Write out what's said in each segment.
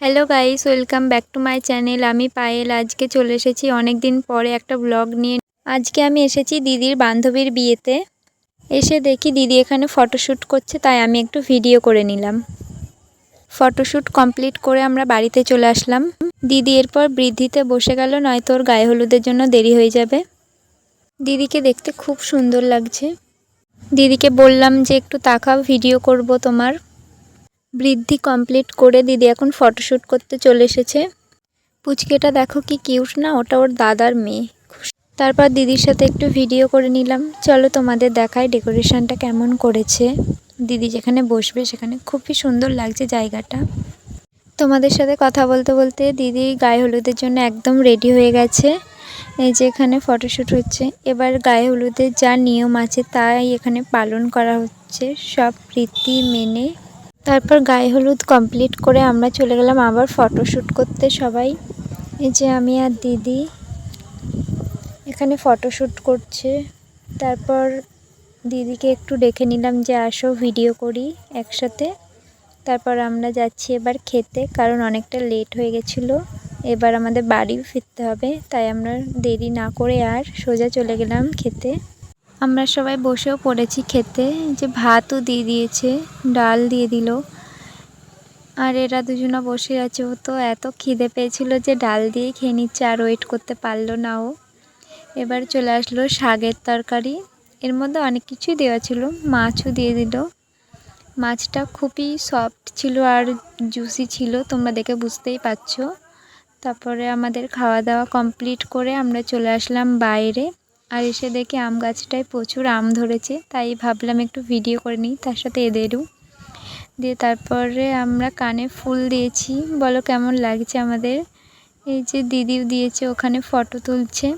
Hello guys, welcome back to my channel. আমি পায়েল। আজকে চলে এসেছি অনেক দিন পরে একটা ব্লগ নিয়ে। আজকে আমি এসেছি দিদির বান্ধবীর বিয়েতে। এসে দেখি দিদি এখানে ফটোশ্যুট করছে, তাই আমি একটু ভিডিও করে নিলাম। ফটোশ্যুট কমপ্লিট করে আমরা বাড়িতে চলে আসলাম। দিদি এরপর বৃদ্ধিতে বসে গেল, নয়তো ওর গায়ে হলুদের জন্য দেরি হয়ে যাবে। দিদিকে দেখতে খুব সুন্দর লাগছে। দিদিকে বললাম যে একটু তাকাও, ভিডিও করব তোমার। বৃদ্ধি কমপ্লিট করে দিদি এখন ফটোশ্যুট করতে চলে এসেছে। পুচকেটা দেখো কি কিউট না, ওটা ওর দাদার মেয়ে। তারপর দিদির সাথে একটু ভিডিও করে নিলাম। চলো তোমাদের দেখাই ডেকোরেশনটা কেমন করেছে। দিদি যেখানে বসবে সেখানে খুবই সুন্দর লাগছে জায়গাটা। তোমাদের সাথে কথা বলতে বলতে দিদি গায়ে হলুদের জন্য একদম রেডি হয়ে গেছে। এই যে এখানে ফটোশ্যুট হচ্ছে। এবার গায়ে হলুদের যা নিয়ম আছে তাই এখানে পালন করা হচ্ছে, সব রীতি মেনে। তারপর গায়ে হলুদ কমপ্লিট করে আমরা চলে গেলাম আবার ফটোশ্যুট করতে সবাই। এই যে আমি আর দিদি এখানে ফটোশ্যুট করছে। তারপর দিদিকে একটু ডেকে নিলাম যে আসো ভিডিও করি একসাথে। তারপর আমরা যাচ্ছি এবার খেতে, কারণ অনেকটা লেট হয়ে গেছিলো। এবার আমাদের বাড়ি ফিরতে হবে, তাই আমরা দেরি না করে আর সোজা চলে গেলাম খেতে। আমরা সবাই বসেও পড়েছি খেতে। যে ভাতও দিয়ে দিয়েছে, ডাল দিয়ে দিল। আর এরা দুজনা বসে আছে। ও তো এত খিদে পেয়েছিল যে ডাল দিয়েই খেয়ে নিচ্ছে, আর ওয়েট করতে পারলো না ও। এবার চলে আসলো শাকের তরকারি। এর মধ্যে অনেক কিছুই দেওয়া ছিল, মাছও দিয়ে দিল। মাছটা খুবই সফট ছিল আর জুসি ছিল, তোমরা দেখে বুঝতেই পারছো। তারপরে আমাদের খাওয়া দাওয়া কমপ্লিট করে আমরা চলে আসলাম বাইরে। আর এসে দেখি আম গাছটায় প্রচুর আম ধরেছে, তাই ভাবলাম একটু ভিডিও করে নিই, তার সাথে এদেরও দিয়ে। তারপরে আমরা কানে ফুল দিয়েছি। বলো কেমন লাগছে আমাদের। এই যে দিদিও দিয়েছে, ওখানে ফটো তুলছে।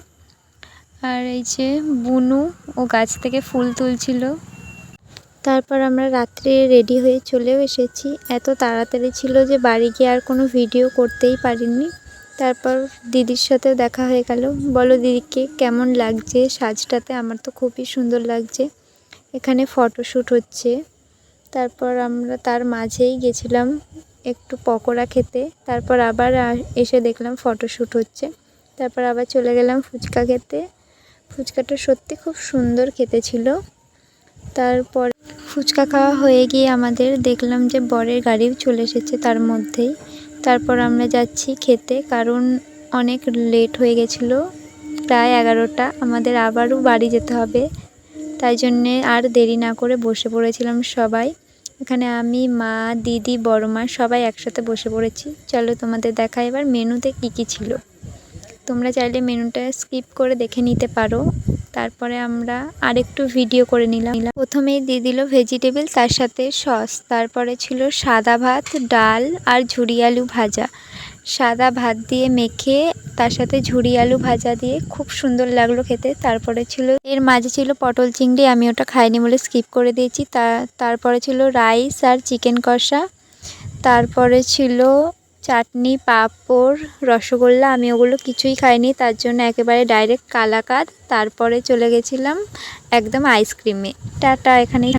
আর এই যে বুনু, ও গাছ থেকে ফুল তুলছিল। তারপর আমরা রাত্রে রেডি হয়ে চলেও এসেছি। এত তাড়াতাড়ি ছিল যে বাড়ি গিয়ে আর কোনো ভিডিও করতেই পারিনি। তারপর দিদির সাথে দেখা হয়ে গেল। বলো দিদিকে কেমন লাগছে সাজটাতে। আমার তো খুবই সুন্দর লাগছে। এখানে ফটোশ্যুট হচ্ছে। তারপর আমরা তার মাঝেই গেছিলাম একটু পকোড়া খেতে। তারপর আবার এসে দেখলাম ফটোশ্যুট হচ্ছে। তারপর আবার চলে গেলাম ফুচকা খেতে। ফুচকাটা সত্যি খুব সুন্দর খেতে ছিল। তারপর ফুচকা খাওয়া হয়ে গিয়ে আমাদের দেখলাম যে বরের গাড়িও চলে এসেছে তার মধ্যেই। তারপর আমরা যাচ্ছি খেতে, কারণ অনেক লেট হয়ে গেছিলো, প্রায় 11টা। আমাদের আবারও বাড়ি যেতে হবে, তাই জন্যে আর দেরি না করে বসে পড়েছিলাম সবাই। এখানে আমি, মা, দিদি, বড় মা সবাই একসাথে বসে পড়েছি। চলো তোমাদের দেখাই এবার মেনুতে কি ছিল। তোমরা চাইলে মেনুটা স্কিপ করে দেখে নিতে পারো। তারপরে আমরা আরেকটু ভিডিও করে নিলাম। প্রথমেই দিয়ে দিল ভেজিটেবল, তার সাথে সস। তারপরে ছিল সাদা ভাত, ডাল আর ঝুরি আলু ভাজা। সাদা ভাত দিয়ে মেখে তার সাথে ঝুরি আলু ভাজা দিয়ে খুব সুন্দর লাগলো খেতে। তারপরে ছিল এর মাঝে ছিল পটল চিংড়ি, আমি ওটা খাইনি বলে স্কিপ করে দিয়েছি। তারপরে ছিল রাইস আর চিকেন কষা। তারপরে ছিল চাটনি, পাঁপড়, রসগোল্লা। আমি ওগুলো কিছুই খাইনি, তার জন্য একেবারে ডাইরেক্ট কালাকাঁদ। তারপরে চলে গেছিলাম একদম আইসক্রিমে। টাটা। এখানেই